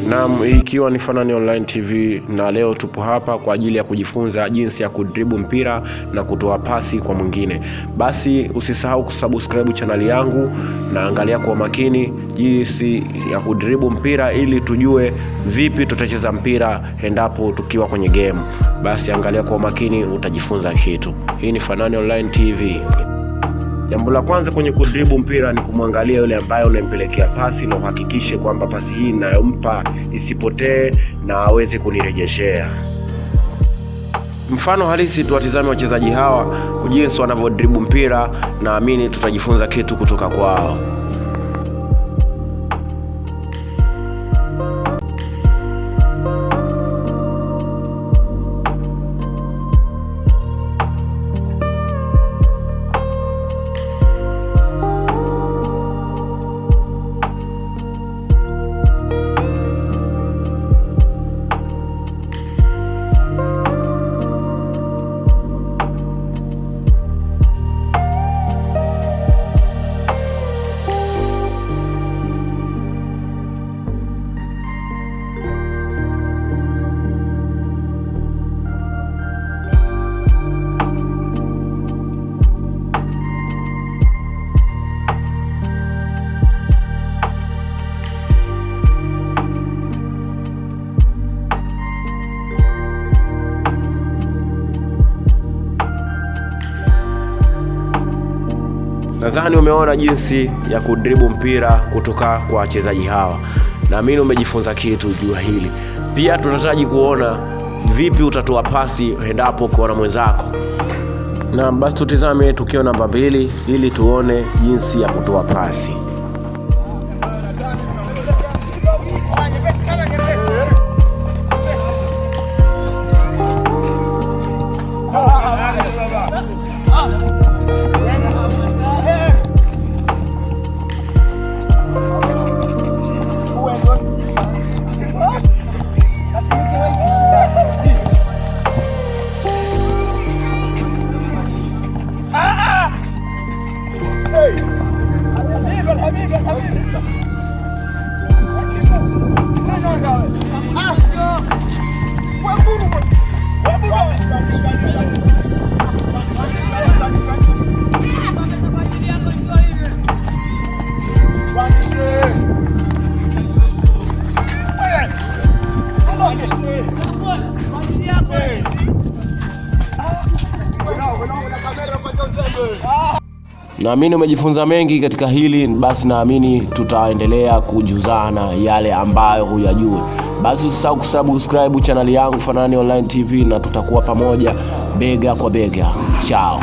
Naam, ikiwa ni Fanani Online TV, na leo tupo hapa kwa ajili ya kujifunza jinsi ya kudribble mpira na kutoa pasi kwa mwingine. Basi usisahau kusubscribe channel yangu na angalia kwa makini jinsi ya kudribble mpira ili tujue vipi tutacheza mpira endapo tukiwa kwenye game. Basi angalia kwa makini, utajifunza kitu. Hii ni Fanani Online TV. Jambo la kwanza kwenye kudribble mpira ni kumwangalia yule ambaye unampelekea pasi na uhakikishe kwamba pasi hii ninayompa isipotee na aweze kunirejeshea. Mfano halisi tuwatizame wachezaji hawa jinsi wanavyodribble mpira, naamini tutajifunza kitu kutoka kwao. Nadhani umeona jinsi ya kudribble mpira kutoka kwa wachezaji hawa. Naamini umejifunza kitu juu hili. Pia tunahitaji kuona vipi utatoa pasi endapo kwa mwenzako. Na basi tutizame tukio namba 2 ili tuone jinsi ya kutoa pasi. Naamini umejifunza mengi katika hili. Basi naamini tutaendelea kujuzana yale ambayo huyajui. Basi usisahau kusubscribe channel yangu Fanani Online TV, na tutakuwa pamoja bega kwa bega. Ciao.